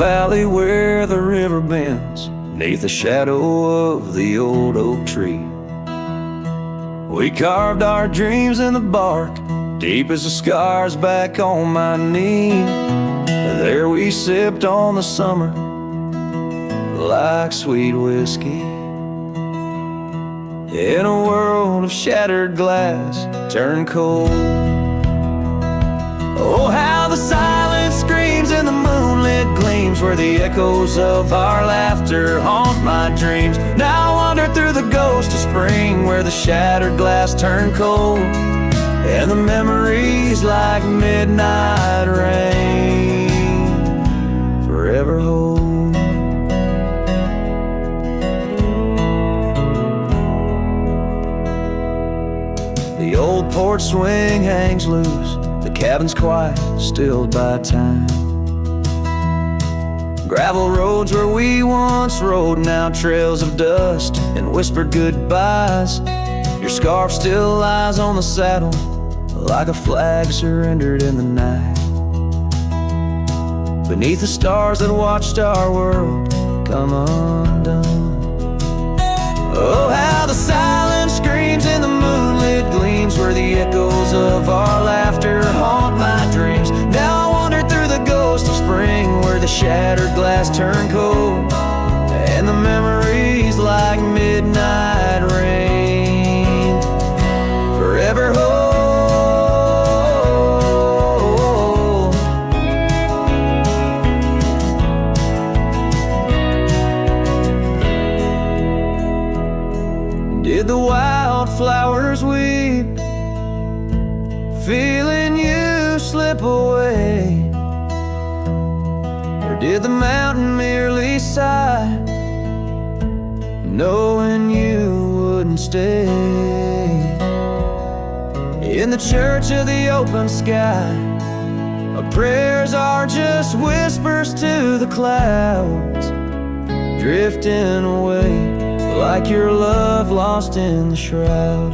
valley where the river bends, 'neath the shadow of the old oak tree. We carved our dreams in the bark, deep as the scars back on my knee. There we sipped on the summer like sweet whiskey. In a world of shattered glass turned cold. Oh, how the silence screams and the moonlit gleams, where the echoes of our laughter haunt my dreams. Now I wander through the ghost of spring, where the shattered glass turned cold, and the memories like midnight rain forever hold. The old porch swing hangs loose, the cabin's quiet, stilled by time. Gravel roads where we once rode, now trails of dust and whispered goodbyes. Your scarf still lies on the saddle, like a flag surrendered in the night. Beneath the stars that watched our world come undone. Oh, how the silence screams and the moonlit gleams, where the echoes of our laughter haunt my dreams. Now I wander through the ghost of spring, where the shattered glass turned cold, and the memories like midnight rain forever hold. Did the wildflowers weep, feeling you slip away? Or did the mountain merely sigh, knowing you wouldn't stay? In the church of the open sky, our prayers are just whispers to the clouds, drifting away like your love lost in the shroud.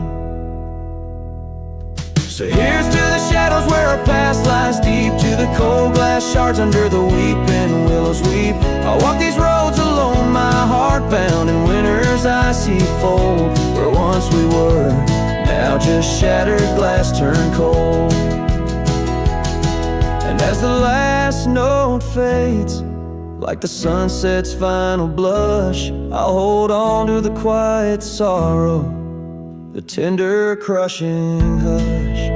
So here's to the shadows where our past lies deep, to the cold glass shards under the weeping willows weep. I'll walk these roads alone, my heart bound in winter's icy fold, where once we were, now just shattered glass turned cold. And as the last note fades, like the sunset's final blush, I'll hold on to the quiet sorrow, the tender crushing hush.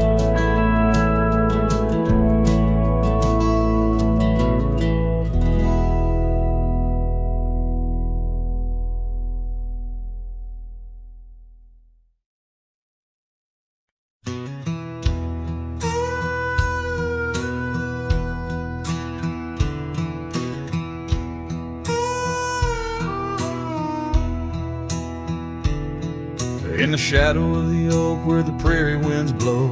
In the shadow of the oak where the prairie winds blow,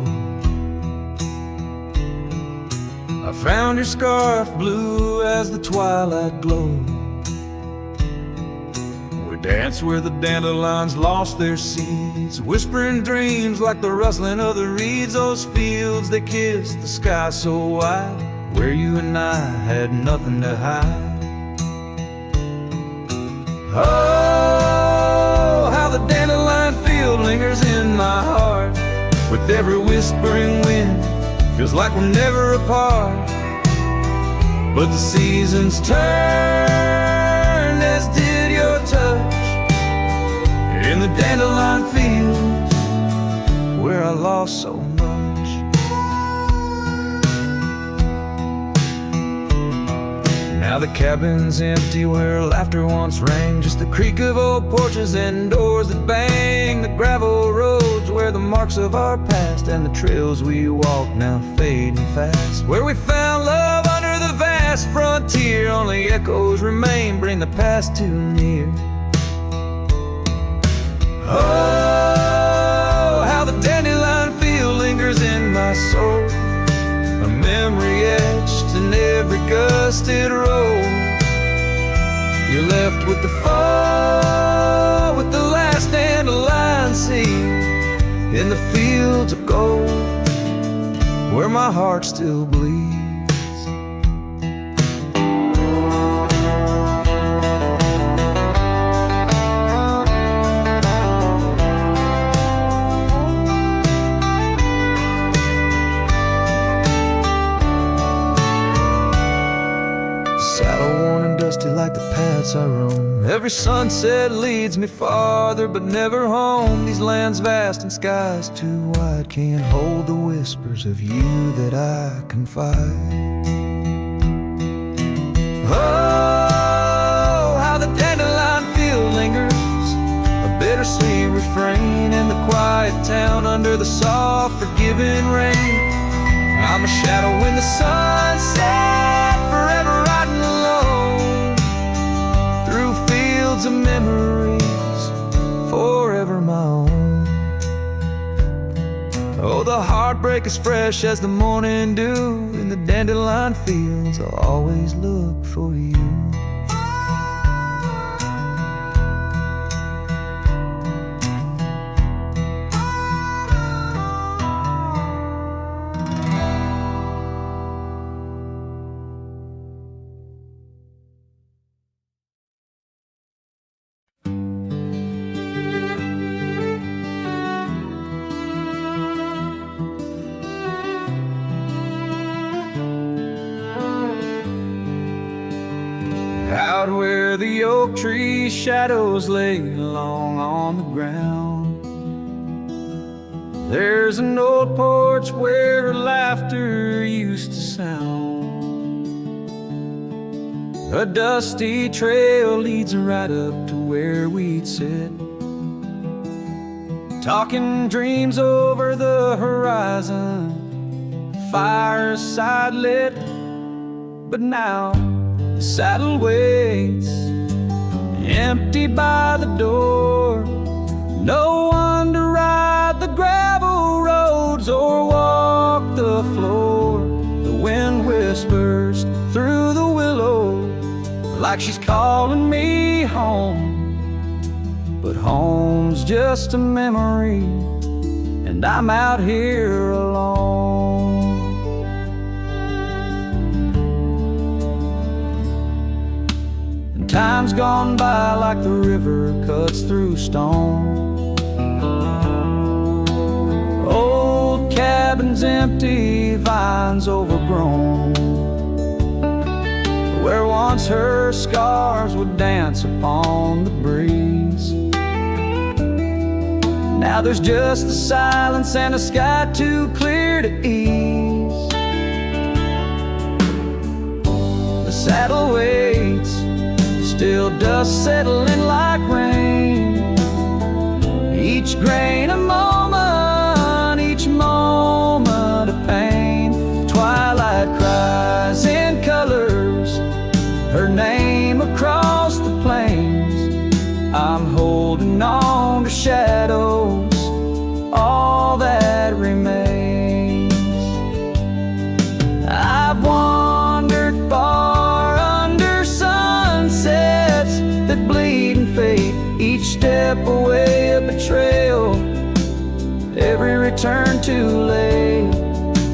I found your scarf blue as the twilight glowed. We danced where the dandelions lost their seeds, whispering dreams like the rustling of the reeds. Those fields that kissed the sky so wide, where you and I had nothing to hide. Oh, how the dandelion field lingers in my heart, with every whispering wind, feels like we're never apart. But the seasons turned, as did your touch, in the dandelion fields where I lost so much. Now the cabin's empty where laughter once rang, just the creak of old porches and doors that bang. The gravel roads where the marks of our past and the trails we walk now fading fast, where we found love under the vast frontier. Only echoes remain, bring the past too near. Oh, how the dandelion field lingers in my soul, a memory etched in every gusted road. You're left with the fall, with the last dandelion seed, in the fields of gold, where my heart still bleeds. dusty like the paths I roam. Every sunset leads me farther, but never home. These lands vast and skies too wide can't hold the whispers of you that I confide. Oh, how the dandelion field lingers, a bittersweet refrain in the quiet town under the soft, forgiving rain. I'm a shadow in the sunset, forever riding alone through fields of memories, forever my own. Oh, the heartbreak is fresh as the morning dew. In the dandelion fields, I'll always look for you. Out where the oak tree shadows lay long on the ground, there's an old porch where laughter used to sound. A dusty trail leads right up to where we'd sit, talking dreams over the horizon, fireside lit. But now the saddle waits, empty by the door. No one to ride the gravel roads or walk the floor. The wind whispers through the willow like she's calling me home. But home's just a memory, and I'm out here alone. Time's gone by like the river cuts through stone. Old cabins empty, vines overgrown, where once her scars would dance upon the breeze. Now there's just the silence and a sky too clear to ease. The saddle waits, still dust settling like rain. Each grain a moment, each moment a pain. Twilight cries in colors, her name across the plains. I'm holding on to shadows, all that remains. I've wandered far under sunsets that bleed and fade, each step away a betrayal, every return too late.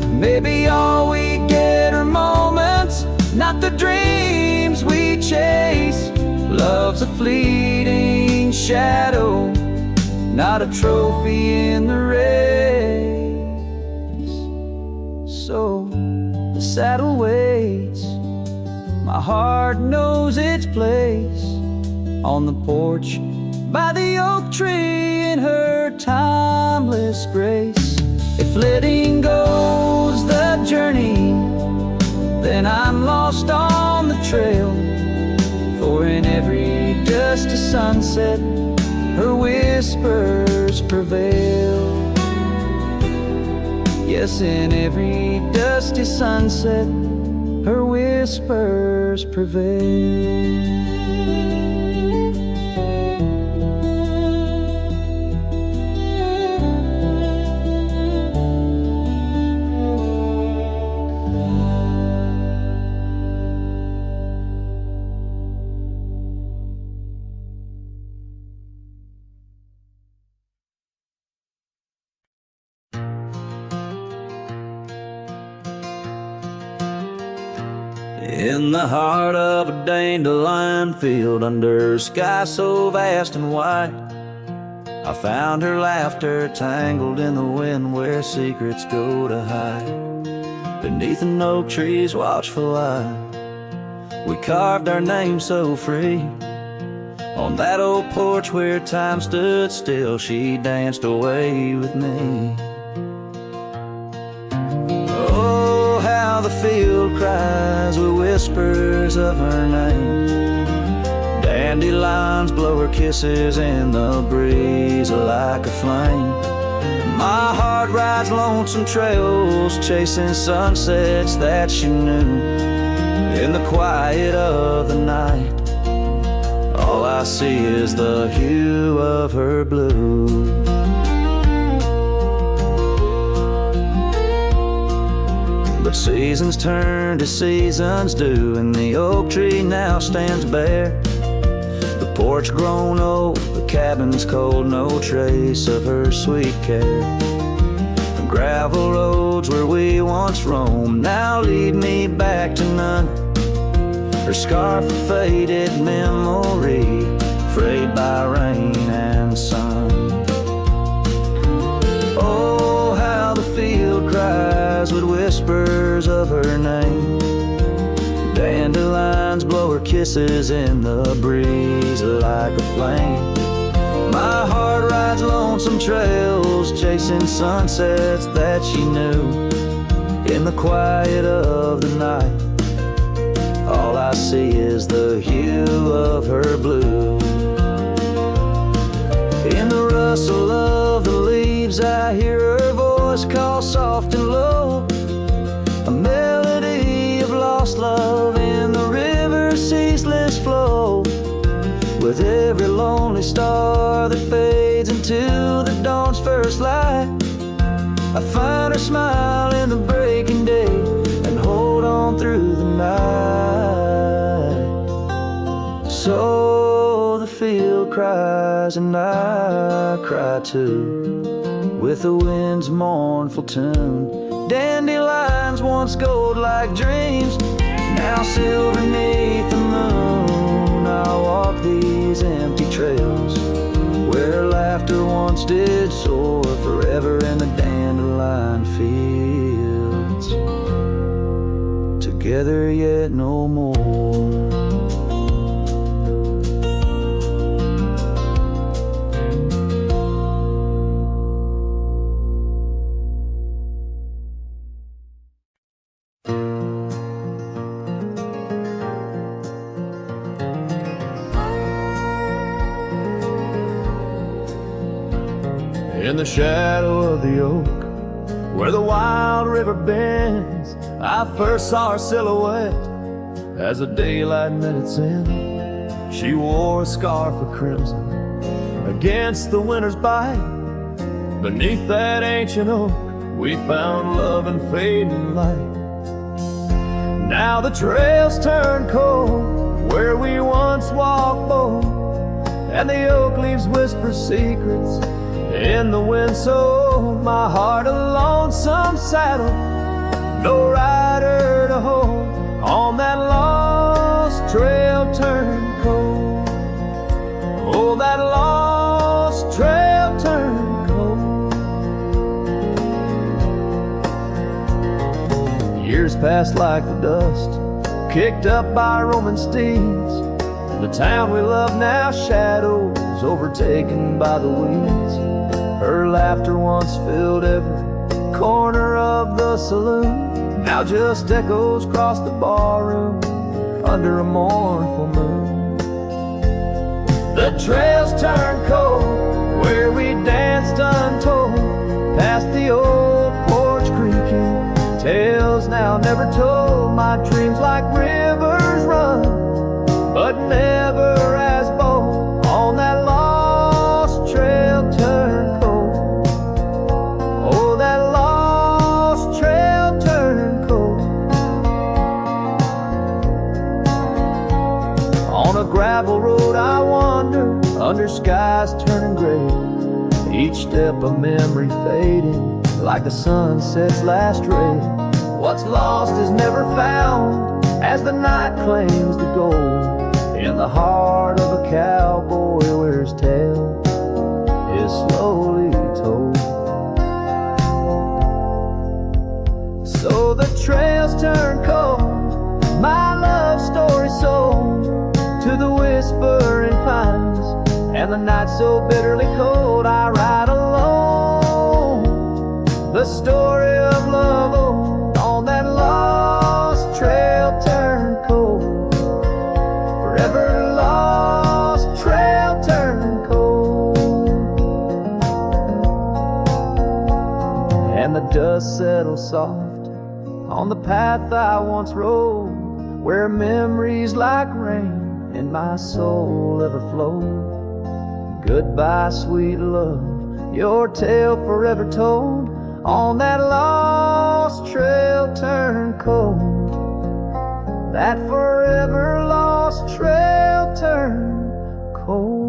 Maybe all we get are moments, not the dreams we chase. Love's a fleeting shadow, not a trophy in the race. So the saddle waits, my heart knows its place on the porch by the oak tree in her timeless grace. If letting go's the journey, then I'm lost on the trail. For in every dusty sunset, her whispers prevail. Yes, in every dusty sunset, her whispers prevail. In the heart of a dandelion field, under a sky so vast and white, I found her laughter tangled in the wind where secrets go to hide. Beneath an oak tree's watchful eye, We carved our name so free. On that old porch where time stood still, she danced away with me. Oh, how the field cries with whispers of her name. Dandelions blow her kisses in the breeze like a flame. My heart rides lonesome trails, chasing sunsets that she knew. In the quiet of the night, all I see is the hue of her blue. But seasons turn to seasons do, and the oak tree now stands bare. The porch grown old, the cabin's cold, no trace of her sweet care. The gravel roads where we once roamed now lead me back to none. Her scarf a faded memory, frayed by rain and sun. Oh, how the field cries with whispers of her name. Dandelions blow her kisses in the breeze like a flame. My heart rides lonesome trails, chasing sunsets that she knew. In the quiet of the night, all I see is the hue of her blue. In the rustle of the leaves, I hear her voice call soft and low. A melody of lost love in the river's ceaseless flow. With every lonely star that fades into the dawn's first light, I find her smile in the breaking day and hold on through the night. So the field cries and I cry too, with the wind's mournful tune. Dandelions once gold like dreams, now silver beneath the moon. I walk these empty trails where laughter once did soar, forever in the dandelion fields, together yet no more. In the shadow of the oak, where the wild river bends, I first saw her silhouette as the daylight met its end. She wore a scarf of crimson against the winter's bite. Beneath that ancient oak, we found love and fading light. Now the trails turn cold where we once walked bold, and the oak leaves whisper secrets in the wind, so my heart a lonesome saddle, no rider to hold. On that lost trail turned cold, oh, that lost trail turned cold. Years passed like the dust kicked up by Roman steeds. The town we love now shadows overtaken by the weeds. Her laughter once filled every corner of the saloon, now just echoes across the barroom under a mournful moon. The trails turn cold where we danced untold, past the old porch creaking, tales now never told. My dreams like rivers run, but never as bold. On that lost trail turn cold, gravel road I wander, under skies turning gray. Each step a memory fading, like the sunset's last ray. What's lost is never found, as the night claims the gold. In the heart of a cowboy where his tale is slowly told. So the trails turn cold, my love story so whispering pines, and the night so bitterly cold, I ride alone. The story of love old on that lost trail turned cold. Forever lost trail turned cold. And the dust settles soft on the path I once rode, where memories like rain in my soul ever flow. Goodbye, sweet love, your tale forever told on that lost trail turned cold. That forever lost trail turned cold.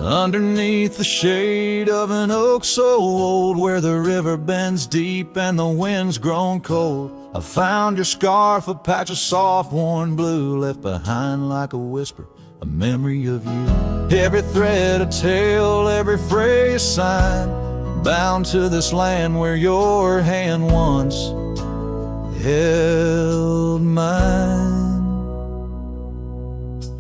Underneath the shade of an oak so old, where the river bends deep and the wind's grown cold, I found your scarf, a patch of soft worn blue, left behind like a whisper, a memory of you. Every thread a tale, every phrase a sign, bound to this land where your hand once held mine.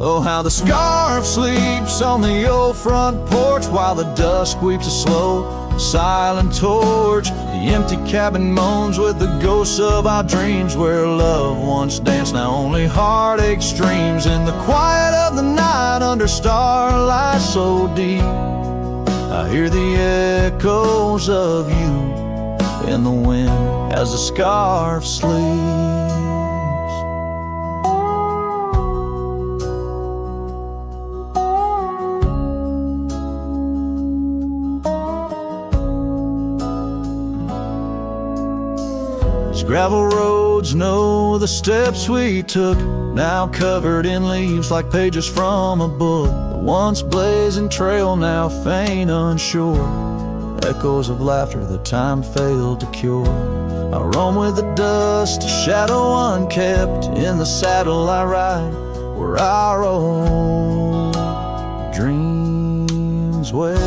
Oh, how the scarf sleeps on the old front porch, while the dust sweeps a slow, silent torch. The empty cabin moans with the ghosts of our dreams, where love once danced, now only heartache streams. In the quiet of the night, under starlight so deep, I hear the echoes of you in the wind as the scarf sleeps. Gravel roads know the steps we took, now covered in leaves like pages from a book. The once blazing trail now faint unsure, echoes of laughter that time failed to cure. I roam with the dust, a shadow unkept, in the saddle I ride, where our old dreams wept.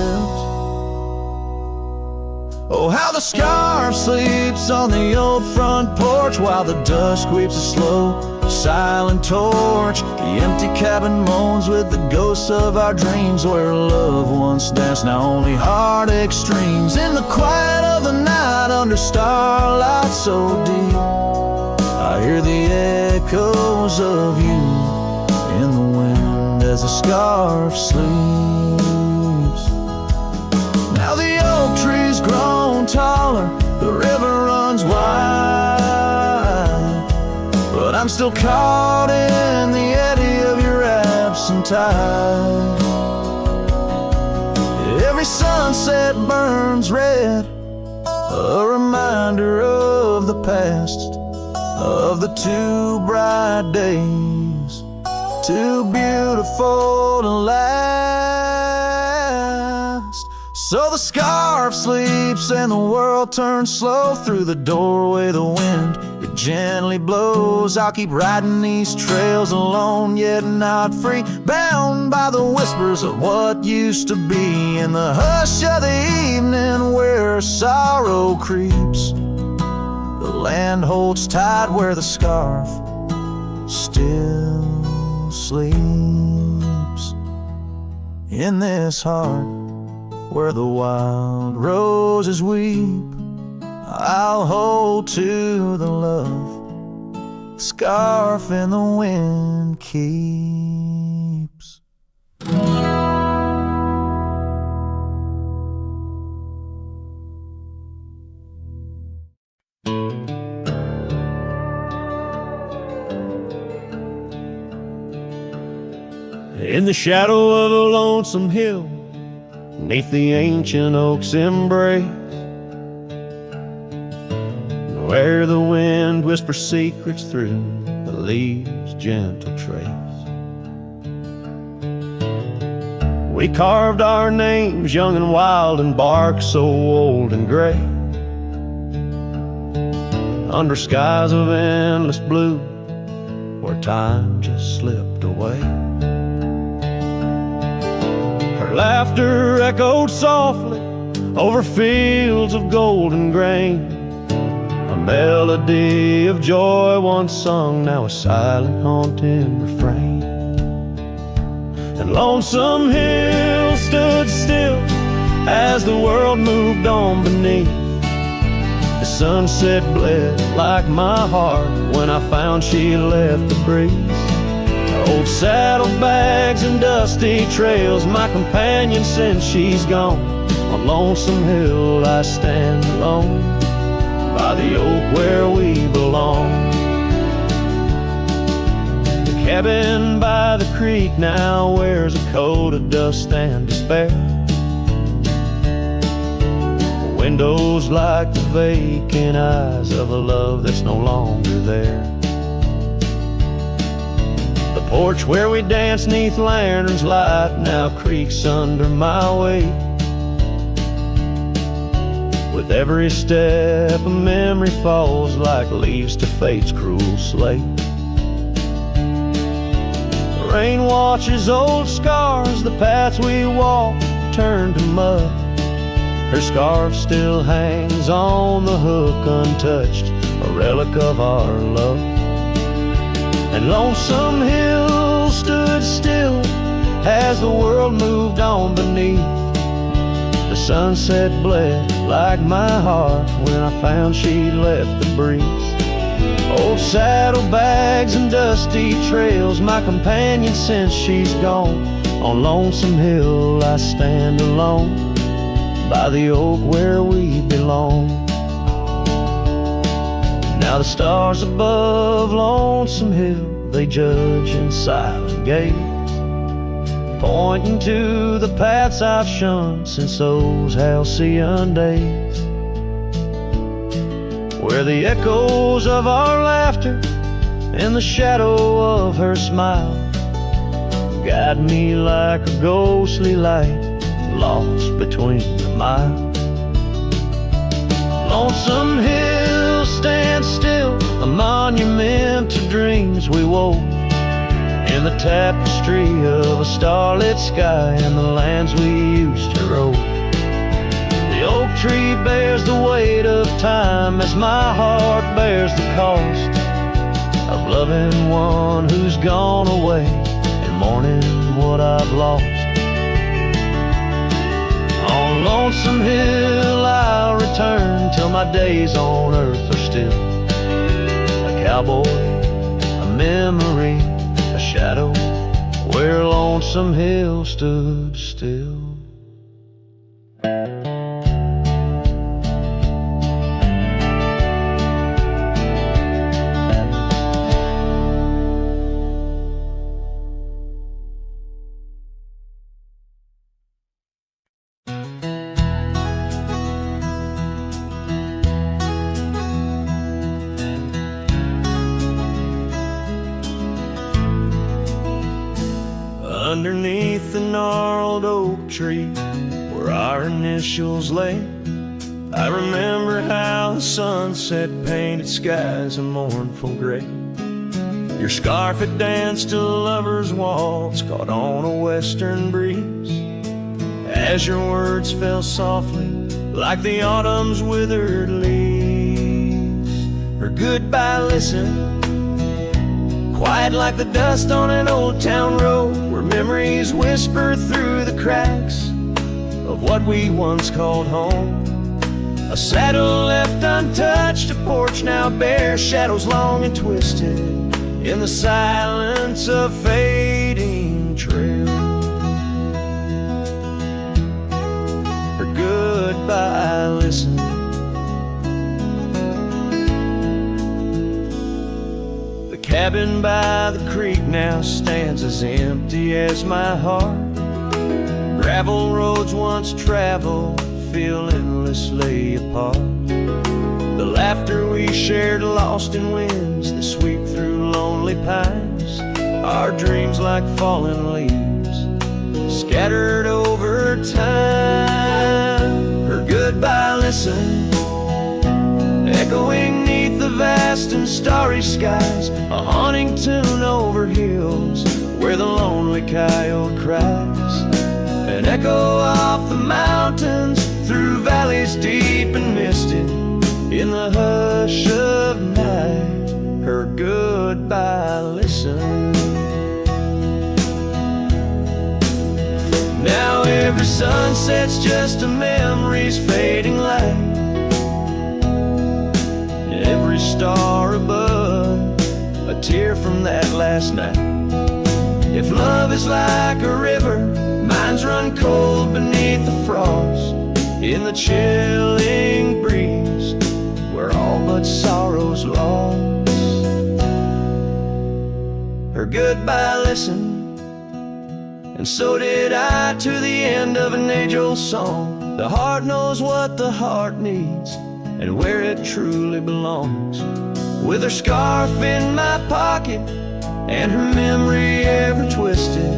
Oh, how the scarf sleeps on the old front porch, while the dust sweeps a slow, silent torch. The empty cabin moans with the ghosts of our dreams, where love once danced, now only heartache streams. In the quiet of the night, under starlight so deep, I hear the echoes of you in the wind as the scarf sleeps. Now the oak tree's grown taller, the river runs wide, but I'm still caught in the eddy of your absent tide. Every sunset burns red, a reminder of the past, of the two bright days, too beautiful to last. So the scarf sleeps and the world turns slow, through the doorway the wind, it gently blows. I'll keep riding these trails alone, yet not free, bound by the whispers of what used to be. In the hush of the evening where sorrow creeps, the land holds tight where the scarf still sleeps. In this heart where the wild roses weep, I'll hold to the love the scarf in the wind keeps. In the shadow of a lonesome hill, 'neath the ancient oak's embrace, where the wind whispers secrets through the leaves' gentle trace, we carved our names young and wild in bark so old and gray. under skies of endless blue, where time just slipped away. Her laughter echoed softly over fields of golden grain, a melody of joy once sung, now a silent haunting refrain. And Lonesome Hill stood still as the world moved on beneath. The sunset bled like my heart when I found she left the breeze. Old saddlebags and dusty trails, my companion since she's gone. On Lonesome Hill I stand alone, by the oak where we belong. The cabin by the creek now wears a coat of dust and despair. The windows like the vacant eyes of a love that's no longer there. The porch where we danced 'neath lanterns light now creaks under my weight. With every step a memory falls like leaves to fate's cruel slate. The rain washes old scars, the paths we walk turn to mud. Her scarf still hangs on the hook untouched, a relic of our love. And Lonesome Hill stood still as the world moved on beneath. The sunset bled like my heart when I found she left the breeze. Old saddlebags and dusty trails, my companion since she's gone. On Lonesome Hill I stand alone, by the oak where we belong. Now the stars above Lonesome Hill, they judge in silent gaze, pointing to the paths I've shunned since those halcyon days, where the echoes of our laughter and the shadow of her smile guide me like a ghostly light lost between the miles. Lonesome Hill stands still, a monument to dreams we wove, in the tapestry of a starlit sky and the lands we used to rove. The oak tree bears the weight of time as my heart bears the cost of loving one who's gone away and mourning what I've lost. On Lonesome Hill I'll return till my days on earth are still a cowboy, a memory, a shadow where Lonesome Hill stood still. Underneath the gnarled oak tree where our initials lay, I remember how the sunset painted skies a mournful gray. Your scarf had danced a lover's waltz caught on a western breeze, as your words fell softly like the autumn's withered leaves. Her goodbye listened, quiet like the dust on an old town road, where memories whisper through the cracks of what we once called home. A saddle left untouched, a porch now bare, shadows long and twisted in the silence of fading trail. Her goodbye listened, cabin by the creek now stands as empty as my heart. Gravel roads once traveled feel endlessly apart. The laughter we shared lost in winds that sweep through lonely pines. Our dreams like fallen leaves scattered over time. Her goodbye listened, echoing 'neath the past and starry skies, a haunting tune over hills where the lonely coyote cries. An echo off the mountains through valleys deep and misty. In the hush of night, her goodbye listen. Now every sunset's just a memory's fading light. Every star above, a tear from that last night. If love is like a river, mine's run cold beneath the frost. In the chilling breeze, where all but sorrow's lost. Her goodbye listened, and so did I, to the end of an age-old song. The heart knows what the heart needs and where it truly belongs. With her scarf in my pocket and her memory ever twisted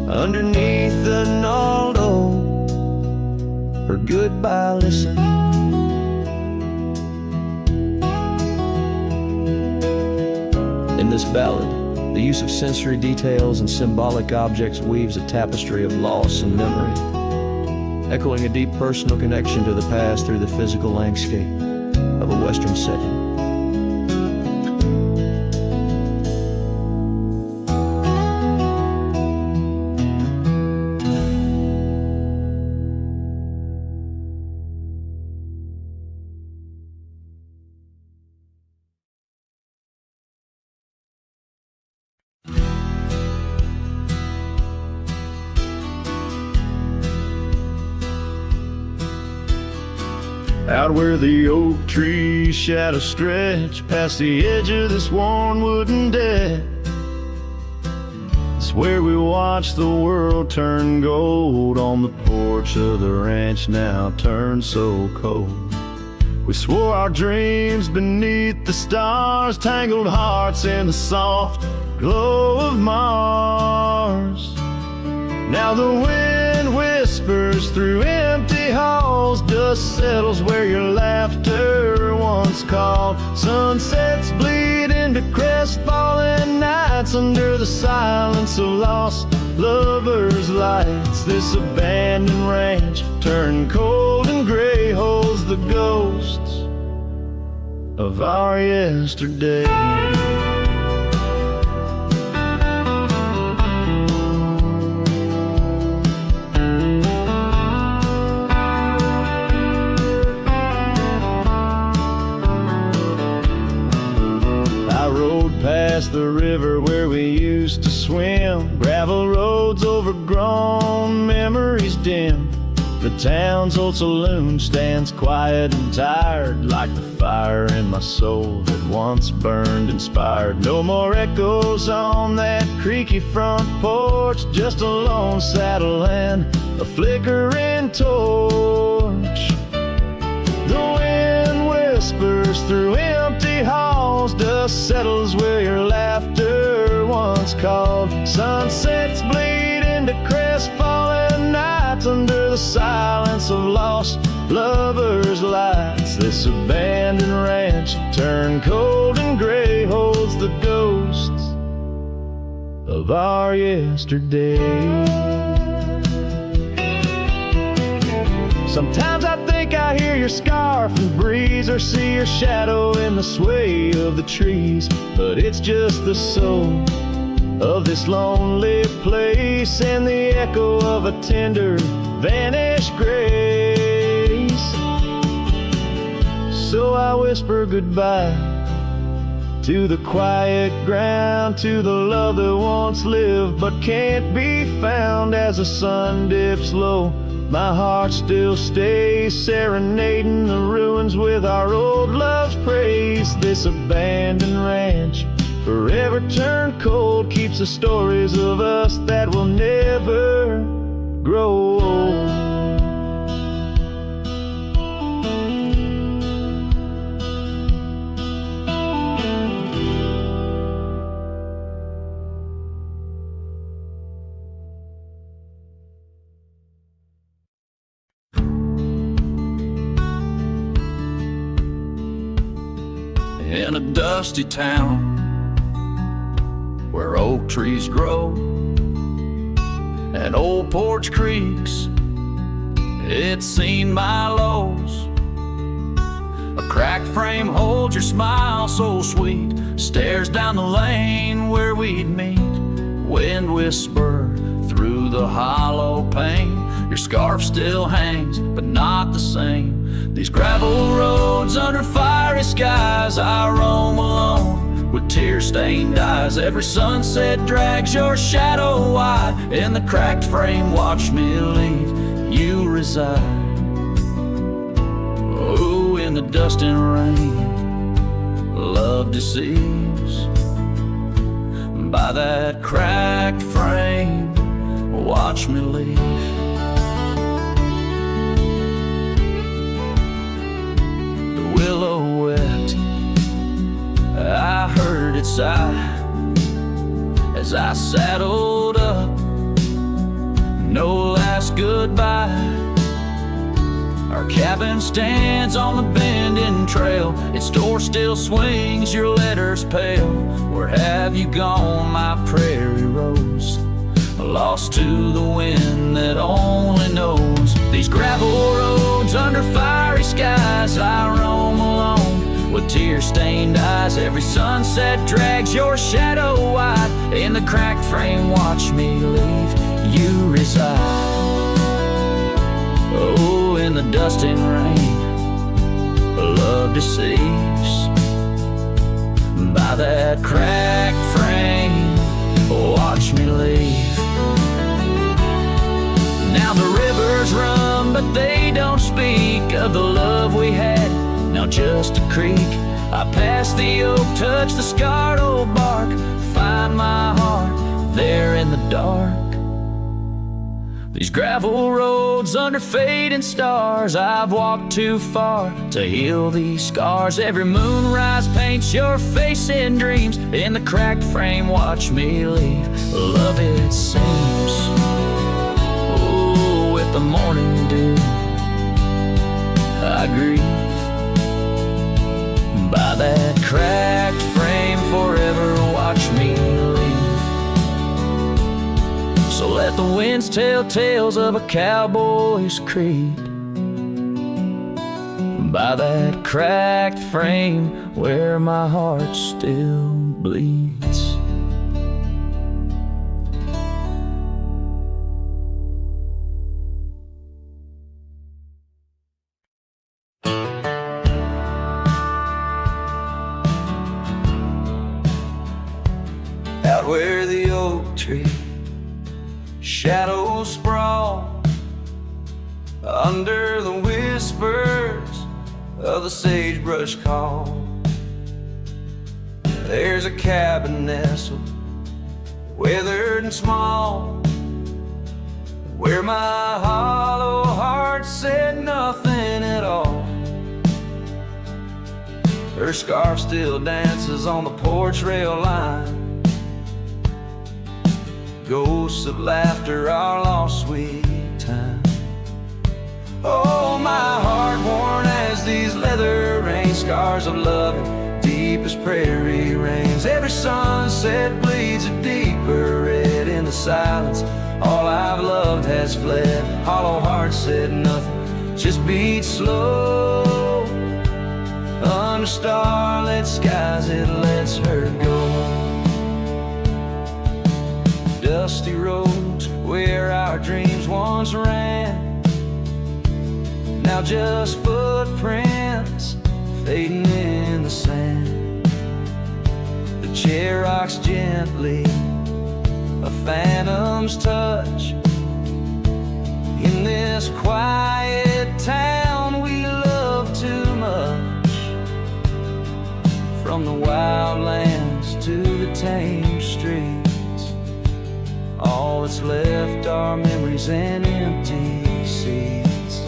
underneath the gnarled oak, her goodbye listen. In this ballad, the use of sensory details and symbolic objects weaves a tapestry of loss and memory, echoing a deep personal connection to the past through the physical landscape of a Western setting. Out where the oak trees shadow stretch past the edge of this worn wooden deck, it's where we watch the world turn gold on the porch of the ranch now turned so cold. We swore our dreams beneath the stars, tangled hearts in the soft glow of Mars. Now the wind whispers through empty halls, dust settles where your laughter once called. Sunsets bleed into crestfallen nights under the silence of lost lovers' lights. This abandoned ranch turned cold and gray holds the ghosts of our yesterday. Past the river where we used to swim, gravel roads overgrown, memories dim. The town's old saloon stands quiet and tired, like the fire in my soul that once burned inspired. No more echoes on that creaky front porch, just a lone saddle and a flickering torch. The wind whispers through empty halls, dust settles where your laughter once called. Sunsets bleed into crestfallen nights under the silence of lost lovers' lights. This abandoned ranch turned cold and gray holds the ghosts of our yesterday. Sometimes I think I hear your scarf and breeze, or see your shadow in the sway of the trees. But it's just the soul of this lonely place and the echo of a tender vanished grace. So I whisper goodbye to the quiet ground, to the love that once lived but can't be found. As the sun dips low, my heart still stays serenading the ruins with our old love's praise. This abandoned ranch, forever turned cold, keeps the stories of us that will never grow old. in a dusty town where oak trees grow and old porch creaks. It's seen my lows. A cracked frame holds your smile so sweet, stares down the lane where we'd meet. Wind whisper through the hollow pane. Your scarf still hangs, but not the same. These gravel roads under fiery skies, I roam alone with tear-stained eyes. Every sunset drags your shadow wide. In the cracked frame, watch me leave, you reside. Oh, in the dust and rain, love deceives. By that cracked frame, watch me leave. The willow wept, I heard it sigh as I saddled up. No last goodbye. Our cabin stands on the bending trail. Its door still swings, your letters pale. Where have you gone, my prairie rose? Lost to the wind that only knows. These gravel roads under fiery skies, I roam alone with tear-stained eyes. Every sunset drags your shadow wide. In the cracked frame, watch me leave, you reside. Oh, in the dust and rain, love deceives. By that cracked frame, watch me leave. Now the rivers run, but they don't speak of the love we had, now just a creek. I pass the oak, touch the scarred old bark, find my heart there in the dark. These gravel roads under fading stars, I've walked too far to heal these scars. Every moonrise paints your face in dreams. In the cracked frame, watch me leave, love it seems. Oh, with the morning dew, I grieve. By that cracked frame, forever watch me leave. So let the winds tell tales of a cowboy's creed. By that cracked frame where my heart still bleeds. Out where the oak tree shadows sprawl, under the whispers of the sagebrush call, there's a cabin nestled, weathered and small, where my hollow heart said nothing at all. Her scarf still dances on the porch rail line, ghosts of laughter, our lost sweet time. Oh, my heart worn as these leather rain scars of loving, deep as prairie rains. Every sunset bleeds a deeper red in the silence. All I've loved has fled. Hollow heart said nothing, just beat slow. Under starlit skies, it lets her go. Dusty roads where our dreams once ran, now just footprints fading in the sand. The chair rocks gently, a phantom's touch. In this quiet town we love too much, from the wildlands to the tame streets. All that's left are memories and empty seats.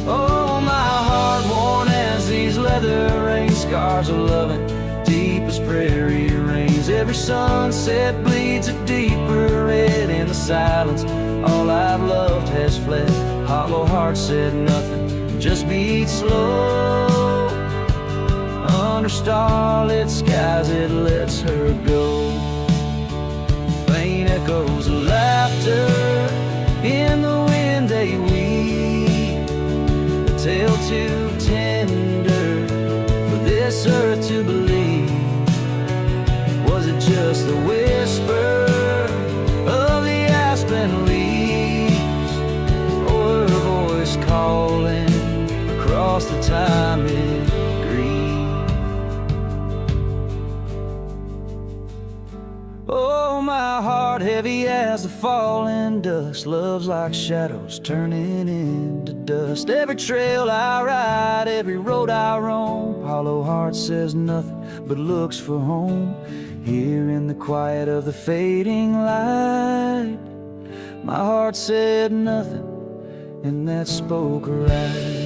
Oh, my heart worn as these leather rain scars of loving, deep as prairie rains. Every sunset bleeds a deeper red in the silence. All I've loved has fled. Hollow heart said nothing, just beat slow. under starlit skies it lets her go. Faint echoes of laughter in the wind they weep, a tale too tender for this earth to believe. Was it just the whisper of the aspen leaves, or her voice calling across the time it grieves? Oh, my heart heavy as the falling dusk, love's like shadows turning into dust. Every trail I ride, every road I roam, hollow heart says nothing but looks for home. Here in the quiet of the fading light, my heart said nothing, and that spoke right.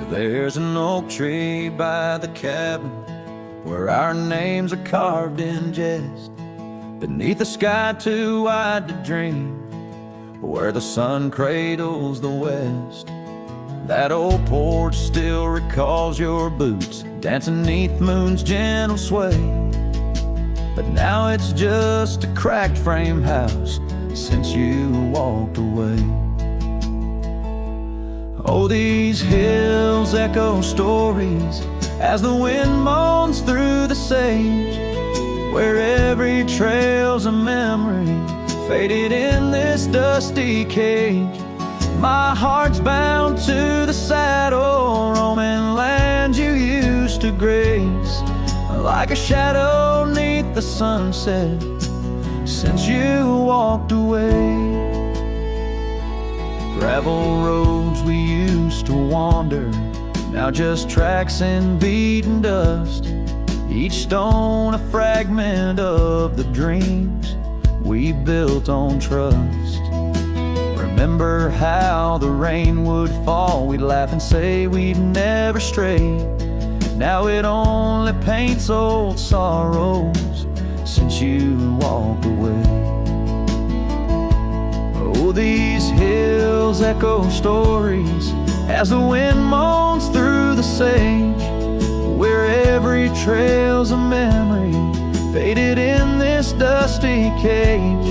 There's an oak tree by the cabin where our names are carved in jest, beneath a sky too wide to dream, where the sun cradles the west. That old porch still recalls your boots dancing neath moon's gentle sway, but now it's just a cracked frame house since you walked away. Oh, these hills echo stories as the wind moans through the sage, where every trail's a memory faded in this dusty cage. My heart's bound to the saddle, roaming land you used to grace, like a shadow neath the sunset since you walked away. Gravel roads we used to wander, now just tracks and beaten dust, each stone a fragment of the dreams we built on trust. Remember how the rain would fall, we'd laugh and say we'd never stray. Now it only paints old sorrows since you walked away. Oh, these hills echo stories as the wind moans through the sage, where every trail's a memory faded in this dusty cage.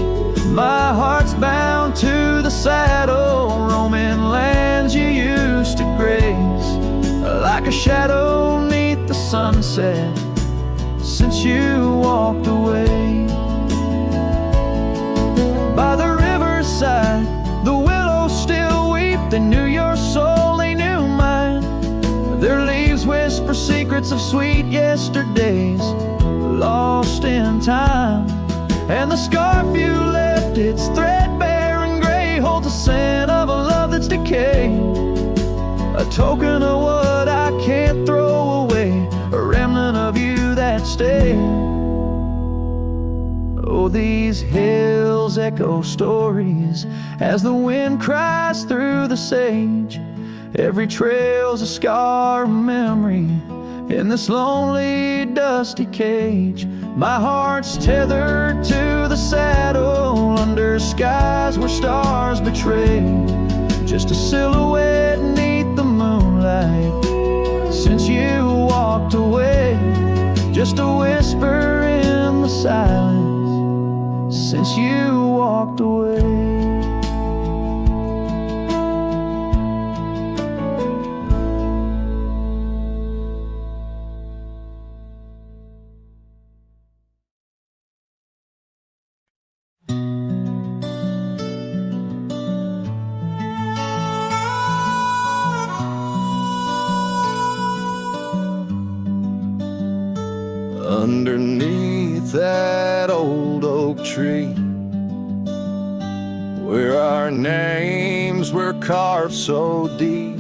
My heart's bound to the saddle, roaming lands you used to grace, like a shadow neath the sunset since you walked away. By the riverside, the willows still weep. They knew your soul, they knew mine. Their leaves whisper secrets of sweet yesterdays lost in time. And the scarf you left, it's threadbare and gray, holds the scent of a love that's decayed, a token of what I can't throw away, a remnant of you that stayed. Oh, these hills echo stories as the wind cries through the sage. Every trail's a scar, a memory in this lonely, dusty cage. My heart's tethered to the saddle under skies where stars betray, just a silhouette neath the moonlight since you walked away, just a whisper in the silence since you walked away. Underneath that old oak tree, where our names were carved so deep,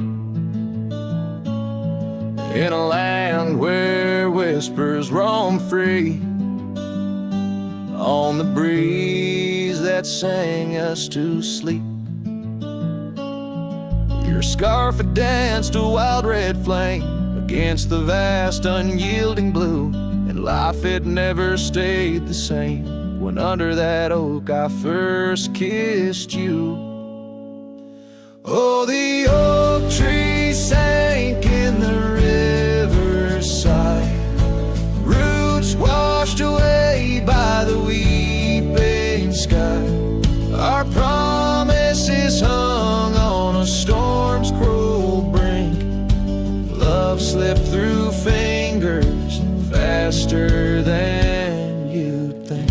in a land where whispers roam free, on the breeze that sang us to sleep. Your scarf had danced a wild red flame against the vast unyielding blue, and life had never stayed the same when under that oak I first kissed you. Oh, the oak tree sank in the riverside, roots washed away by the weeping sky. Our promises hung on a storm's cruel brink. Love slipped through fingers faster than you'd think.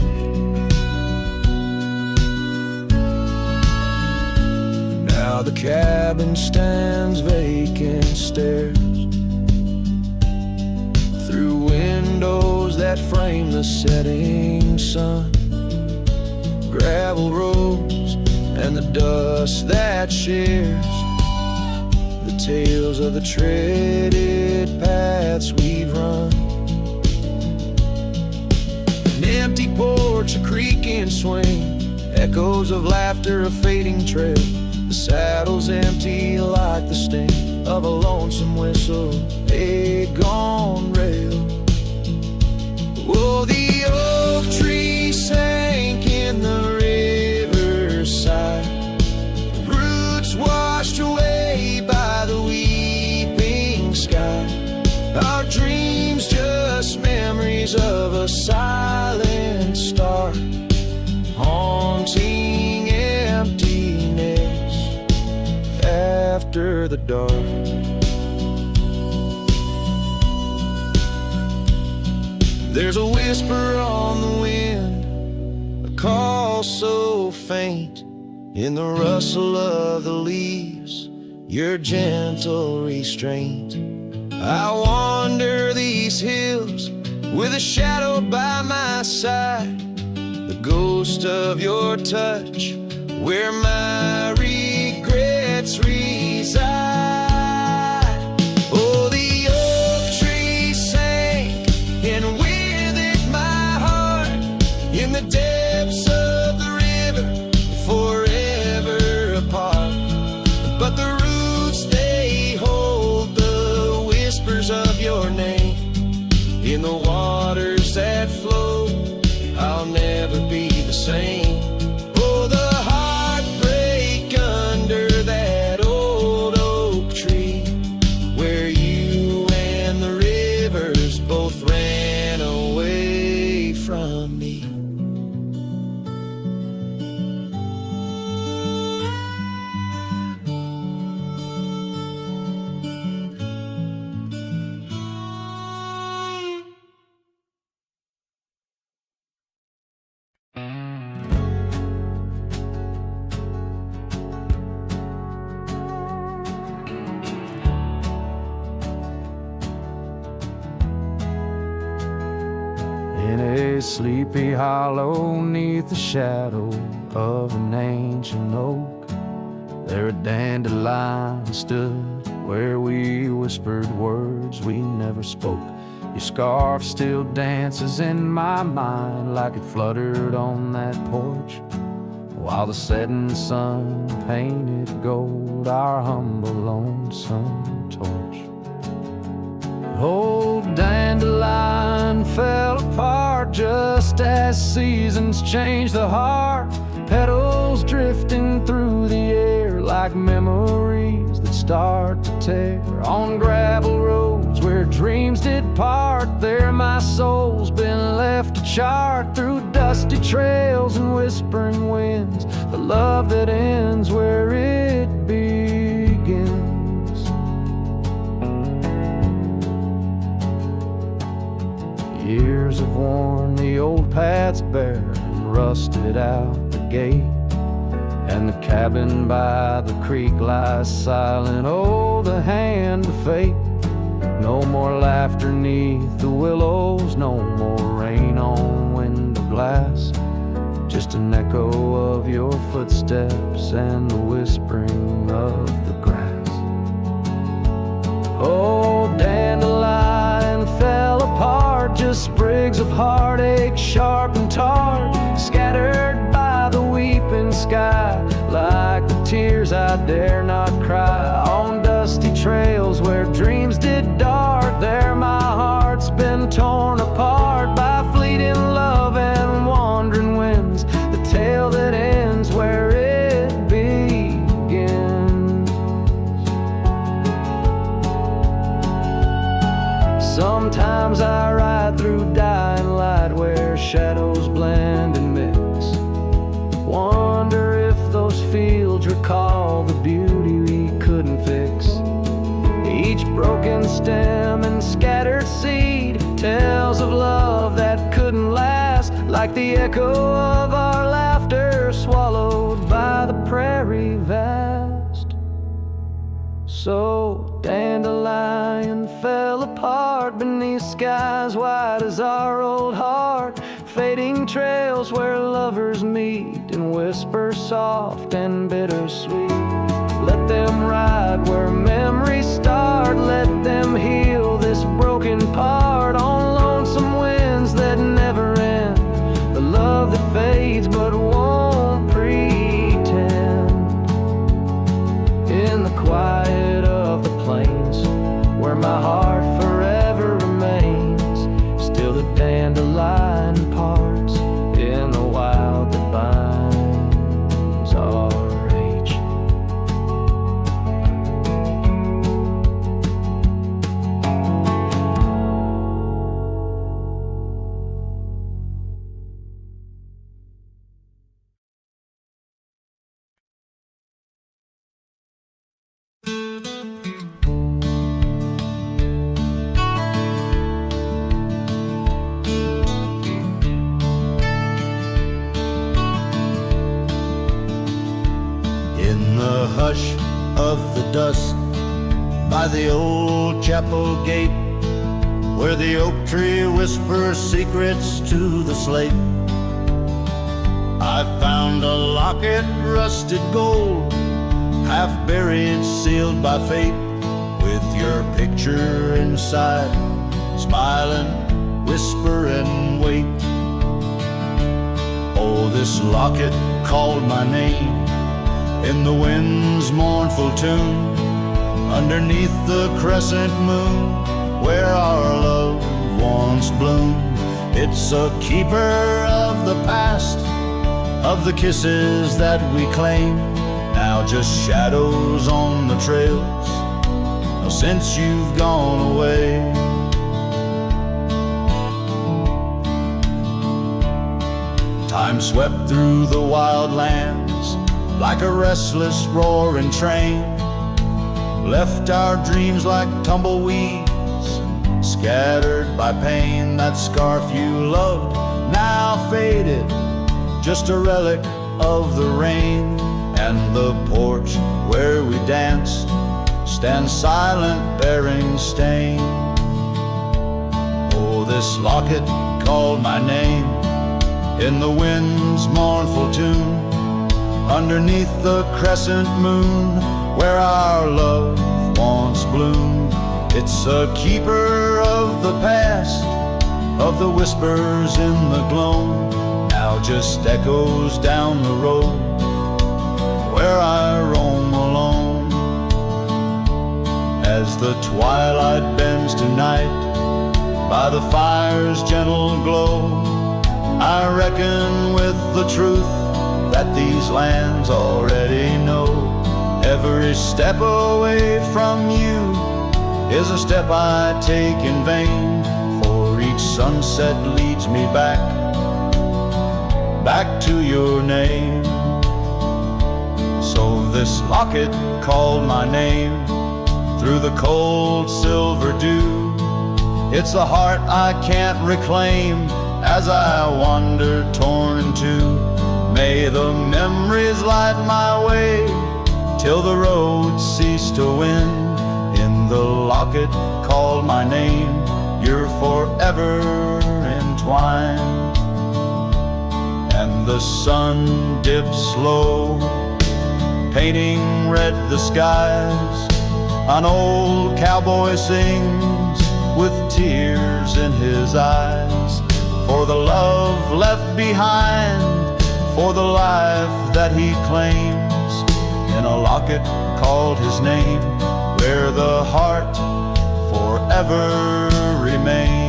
Now the cabin stands vacant, stares through windows that frame the setting sun, gravel roads and the dust that shares the tales of the treaded paths we've run. An empty porch, a creaking swing, echoes of laughter, a fading trail. The saddle's empty like the sting of a lonesome whistle, a gone rail. Oh, the oak tree sank in the riverside, roots washed away by the weeping sky. Our dreams just memories of a silent star, haunting emptiness after the dark. There's a whisper on the wind, a call so faint, in the rustle of the leaves, your gentle restraint. I wander these hills with a shadow by my side, the ghost of your touch, where my regrets reside. Oh, the oak tree sank, and with it my heart, in the depths of the river, forever apart. But the roots, they hold the whispers of your name, in the waters that flow, I'll never be the same. Oh, the heartbreak under that old oak tree, where you and the rivers both ran away from me. In a sleepy hollow neath the shadow of an ancient oak, there a dandelion stood where we whispered words we never spoke. Your scarf still dances in my mind like it fluttered on that porch, while the setting sun painted gold our humble lonesome torch. Old dandelion fell apart just as seasons change the heart, petals drifting through the air like memories that start to tear. On gravel roads where dreams did part, there my soul's been left to chart through dusty trails and whispering winds, the love that ends where it begins. Years have worn the old paths bare and rusted out the gate, and the cabin by the creek lies silent. Oh, the hand of fate. No more laughter neath the willows, no more rain on window glass, just an echo of your footsteps and the whispering of the grass. Oh, dandelion fell apart, just sprigs of heartache, sharp and tart, scattered by the weeping sky, like the tears I dare not cry. On dusty trails where dreams did dart, there my heart's been torn apart by fleeting love and wandering winds, the tale that ends where it begins. Sometimes I ride through dying light where shadows blend and mix. Wonder if those fields recall the beauty we couldn't fix. Each broken stem and scattered seed tells of love that couldn't last, like the echo of our laughter swallowed by the prairie vast. So dandelion fell apart beneath skies wide as our old heart, fading trails where lovers meet and whisper soft and bittersweet. Let them ride where memories start, let them heal this broken part on lonesome winds that never end, the love that fades but won't pretend. In the quiet of the plains where my heart forever remains, still the dandelion parts in the wild that binds our age. Hush of the dusk by the old chapel gate, where the oak tree whispers secrets to the slate. I found a locket, rusted gold, half buried, sealed by fate, with your picture inside, smiling, whisper and wait. Oh, this locket called my name in the wind's mournful tune, underneath the crescent moon, where our love once bloomed. It's a keeper of the past, of the kisses that we claim, now just shadows on the trails since you've gone away. Time swept through the wild lands like a restless roaring train, left our dreams like tumbleweeds, scattered by pain. That scarf you loved, now faded, just a relic of the rain. And the porch where we danced stands silent, bearing stain. Oh, this locket called my name in the wind's mournful tune, underneath the crescent moon, where our love once bloomed. It's a keeper of the past, of the whispers in the gloam, now just echoes down the road where I roam alone. As the twilight bends tonight by the fire's gentle glow, I reckon with the truth that these lands already know. Every step away from you is a step I take in vain, for each sunset leads me back to your name. So this locket called my name through the cold silver dew. It's the heart I can't reclaim as I wander torn in two. May the memories light my way till the road cease to win. In the locket called my name, you're forever entwined. And the sun dips low, painting red the skies, an old cowboy sings with tears in his eyes, for the love left behind, for the life that he claims, in a locket called his name, where the heart forever remains.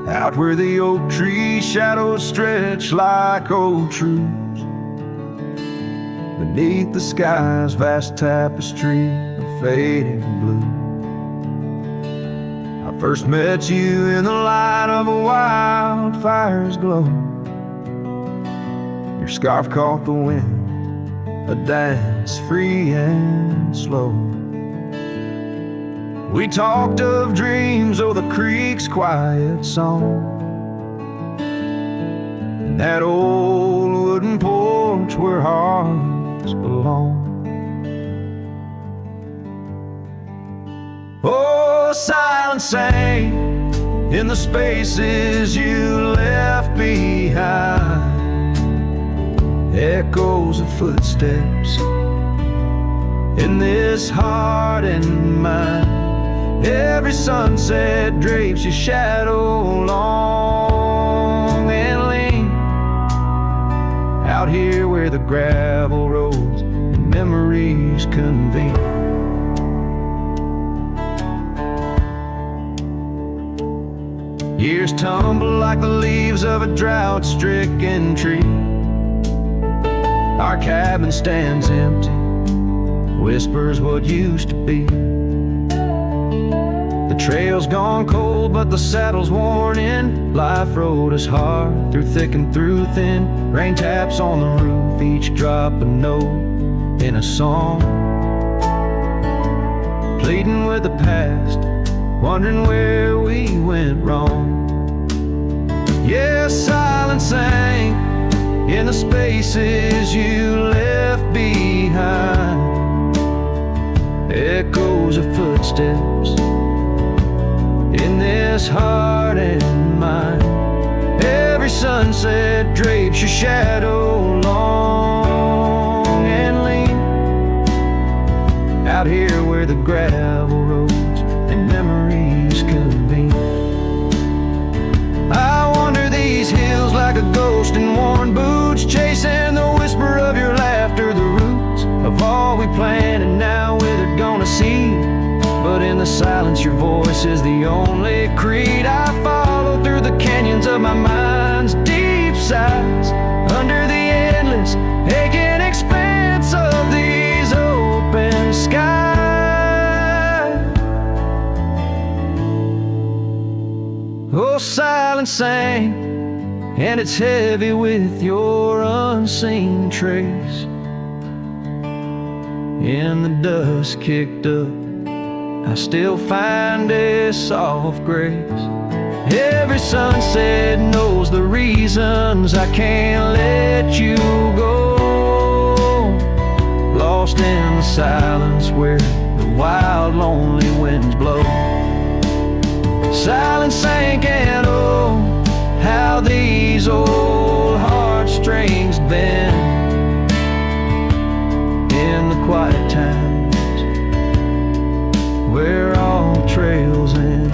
Out where the oak tree shadows stretch like old truths, beneath the sky's vast tapestry of fading blue. I first met you in the light of a wildfire's glow. Your scarf caught the wind, a dance free and slow. We talked of dreams, oh, the creek's quiet song, and that old wooden porch where hearts belong. Oh, silence sang in the spaces you left behind, echoes of footsteps in this heart and mind. Every sunset drapes your shadow long and lean, out here where the gravel roads and memories convene. Years tumble like the leaves of a drought-stricken tree. Our cabin stands empty, whispers what used to be. The trail's gone cold, but the saddle's worn in. Life rode us hard, through thick and through thin. Rain taps on the roof, each drop a note in a song. Pleading with the past, wondering where we went wrong. Yeah, silence sang in the spaces you left behind, echoes of footsteps in this heart and mind. Every sunset drapes your shadow long and lean, out here where the gravel roads and memories convene. I wander these hills like a ghost in worn boots, chasing the whisper of your laughter, the roots of all we planned and now withered gonna see. But in the silence your voice is the only creed I follow, through the canyons of my mind's deep sighs, under the endless aching expanse of these open skies. Oh, silence sang, and it's heavy with your unseen trace. In the dust kicked up, I still find a soft grace. Every sunset knows the reasons I can't let you go, lost in the silence where the wild lonely winds blow. Silence sank, and oh, how these old heartstrings bend in the quiet times where all trails end.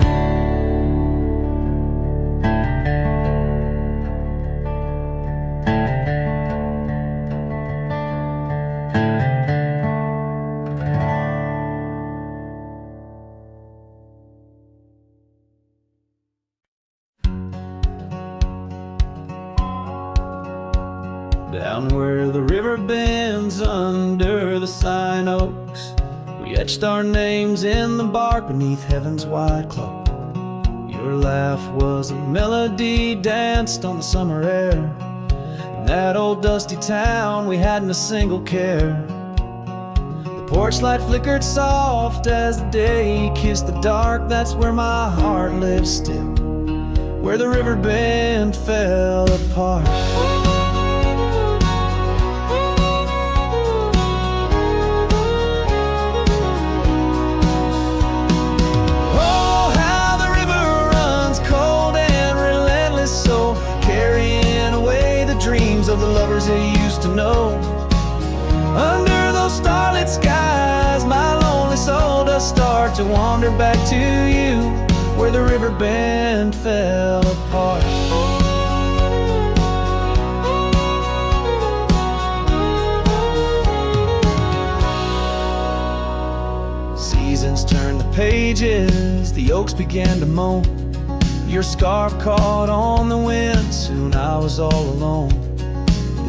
Down where the river bends under the sign oaks, we etched our names in the bark beneath heaven's wide cloak. Your laugh was a melody danced on the summer air. In that old dusty town we hadn't a single care. The porch light flickered soft as the day kissed the dark. That's where my heart lives still, where the river bend fell apart. Of the lovers they used to know. Under those starlit skies, my lonely soul does start to wander back to you, where the river bend fell apart. Seasons turned the pages, the oaks began to moan. Your scarf caught on the wind, soon I was all alone.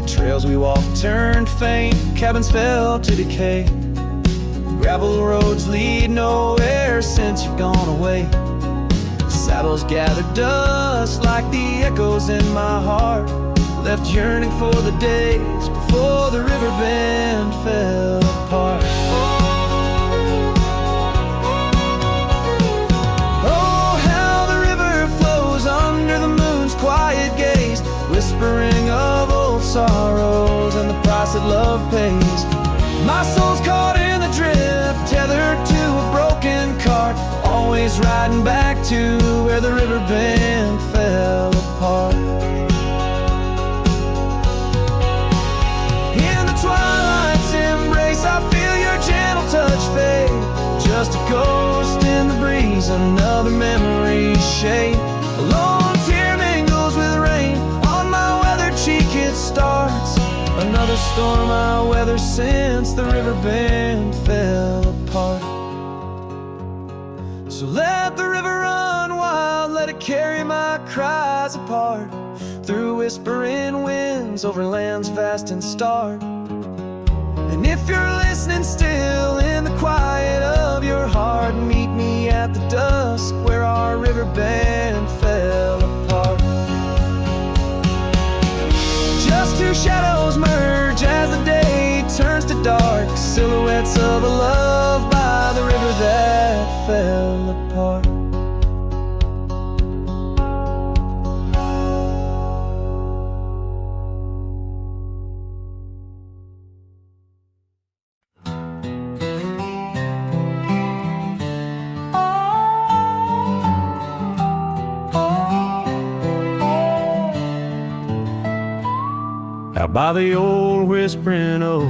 Trails we walked turned faint, cabins fell to decay. Gravel roads lead nowhere since you've gone away. Saddles gathered dust like the echoes in my heart, left yearning for the days before the river bend fell apart. Oh, how the river flows under the moon's quiet gaze, whispering of old sorrows and the price that love pays. My soul's caught in the drift, tethered to a broken cart, always riding back to where the river bend fell apart. In the twilight's embrace, I feel your gentle touch fade. Just a ghost in the breeze, another memory shade. A lone tear mingles with rain, cheek it starts. Another storm I weather since the river bend fell apart. So let the river run wild, let it carry my cries apart, through whispering winds, over lands vast and stark. And if you're listening still in the quiet of your heart, meet me at the dusk where our river bend fell apart. Just two shadows merge as the day turns to dark, silhouettes of a love by the river that fell apart. Out by the old whispering oak,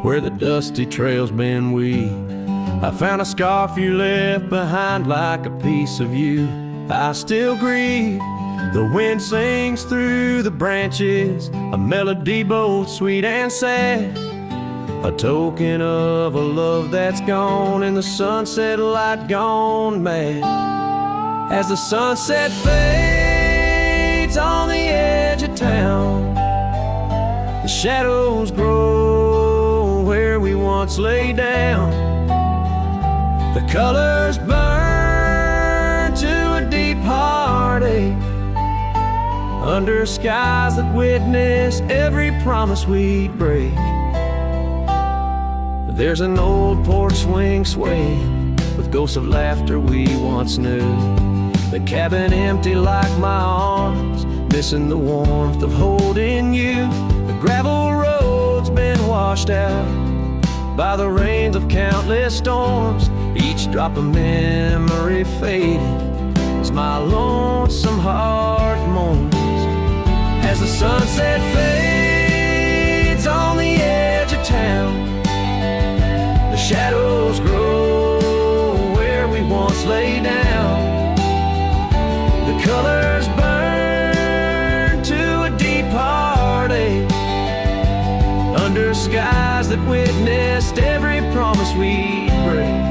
where the dusty trails been weaved, I found a scarf you left behind like a piece of you. I still grieve. The wind sings through the branches, a melody both sweet and sad, a token of a love that's gone and the sunset light gone mad. As the sunset fades on the edge of town, the shadows grow where we once lay down. The colors burn to a deep heartache, under skies that witness every promise we'd break. There's an old porch swing swaying with ghosts of laughter we once knew. The cabin empty like my arms, missing the warmth of holding you. The gravel road's been washed out by the rains of countless storms, each drop of memory faded as my lonesome heart mourns. As the sunset fades on the edge of town, the shadows grow where we once lay down. The colors burn to a deep heartache, under skies that witnessed every promise we'd break.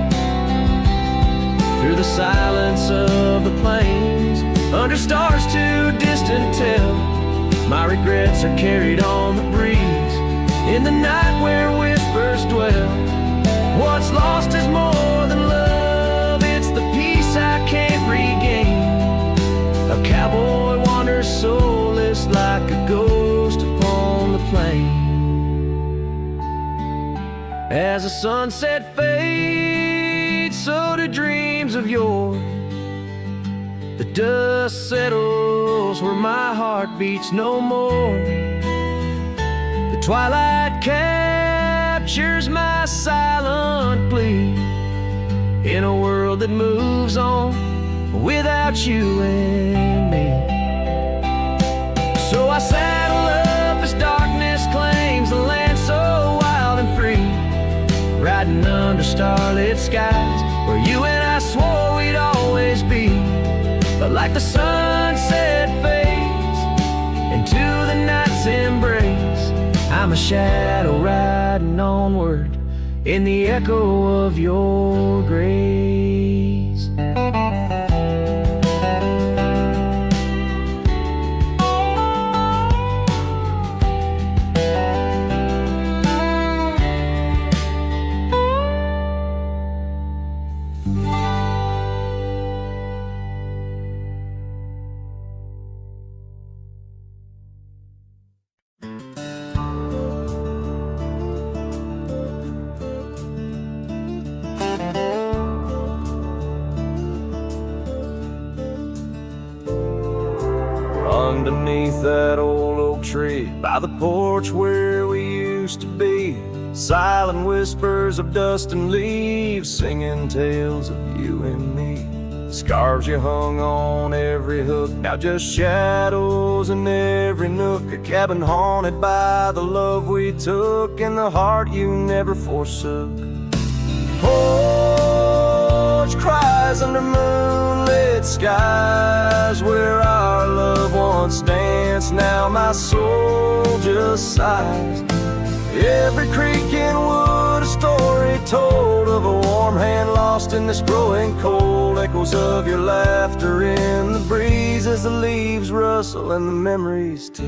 Through the silence of the plains, under stars too distant tell My regrets are carried on the breeze in the night where whispers dwell. What's lost is more than love, it's the peace I can't regain. A cowboy wanders soulless like a ghost upon the plain. As the sunset fades, so do dreams of yore. The dust settles where my heart beats no more. The twilight captures my silent plea in a world that moves on without you and me. So I saddle up as darkness claims the land so wild and free, riding under starlit skies where you and I swore we'd always be. But like the sunset fades into the night's embrace, I'm a shadow riding onward in the echo of your grace. Underneath that old oak tree, by the porch where we used to be, silent whispers of dust and leaves, singing tales of you and me. Scarves you hung on every hook, now just shadows in every nook. A cabin haunted by the love we took and the heart you never forsook. Porch cries under moonlit skies where our love once danced, now my soul just sighs. Every creek and wood a story told of a warm hand lost in this growing cold. Echoes of your laughter in the breeze as the leaves rustle and the memories tease.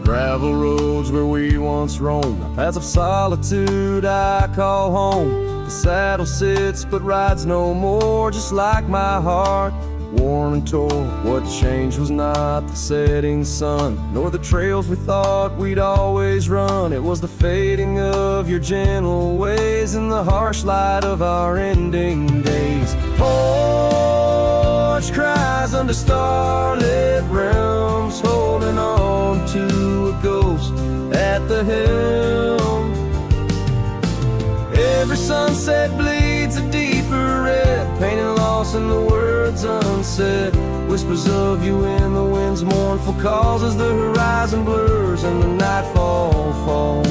Gravel roads where we once roamed, paths of solitude I call home. The saddle sits but rides no more, just like my heart, worn and torn. What changed was not the setting sun, nor the trails we thought we'd always run. It was the fading of your gentle ways and the harsh light of our ending days. Porch cries under starlit realms, holding on to a ghost at the helm. Every sunset bleeds a deeper red, pain and loss in the words unsaid. Whispers of you in the wind's mournful calls as the horizon blurs and the nightfall falls.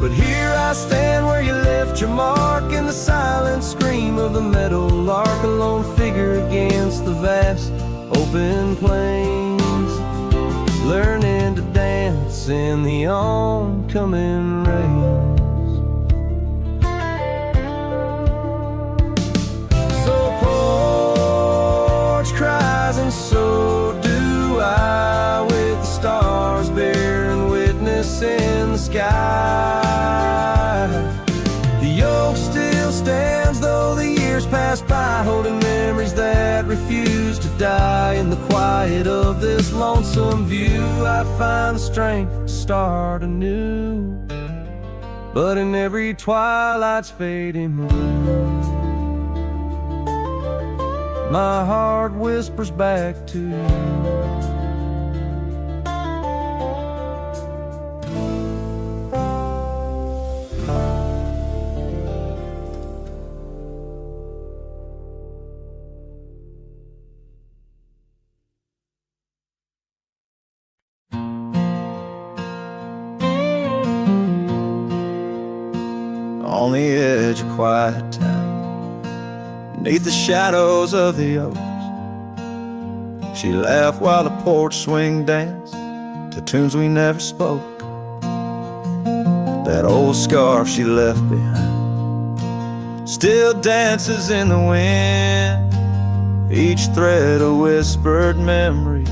But here I stand where you left your mark, in the silent scream of the meadow lark, a lone figure against the vast open plains, learning to dance in the oncoming rains. So porch cries and so do I, with the stars bearing witness in the sky. The oak still stands though the years pass by, holding memories that refuse to die. In the quiet of this lonesome view I find the strength to start anew. But in every twilight's fading blue, my heart whispers back to you. On the edge of quiet town, beneath the shadows of the oaks, she laughed while the porch swing danced to tunes we never spoke. That old scarf she left behind still dances in the wind, each thread a whispered memory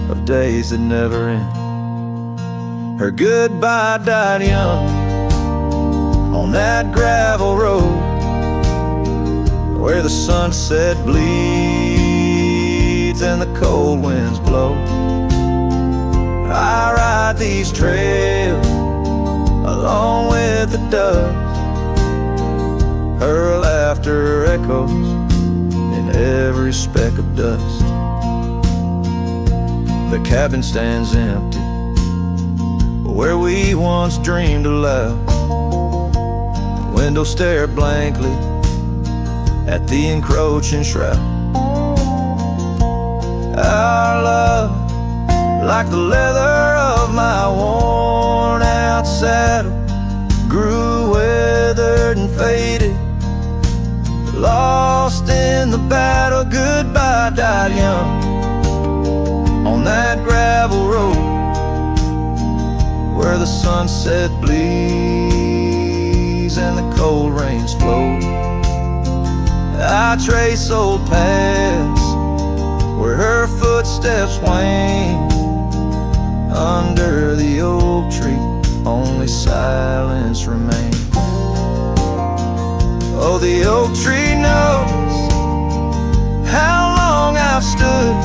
of days that never end. Her goodbye died young on that gravel road where the sunset bleeds and the cold winds blow. I ride these trails along with the dust. Her laughter echoes in every speck of dust. The cabin stands empty where we once dreamed aloud. Windows stare blankly at the encroaching shroud. Our love, like the leather of my worn out saddle, grew weathered and faded, lost in the battle. Goodbye died young on that gravel road where the sunset bleeds and the cold rains flow. I trace old paths where her footsteps wane. Under the oak tree, only silence remains. Oh, the oak tree knows how long I've stood,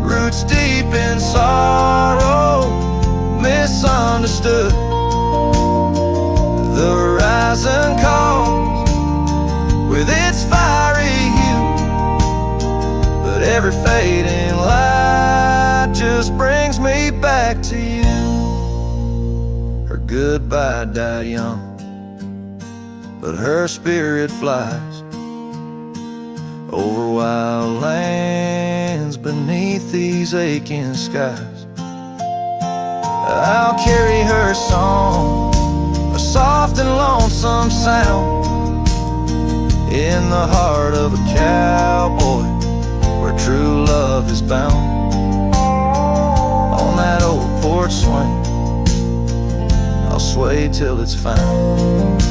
roots deep in sorrow, misunderstood. The horizon calls with its fiery hue, but every fading light just brings me back to you. Her goodbye died young, but her spirit flies over wild lands beneath these aching skies. I'll carry her song, a soft and lonesome sound, in the heart of a cowboy where true love is bound. On that old porch swing, I'll sway till it's found.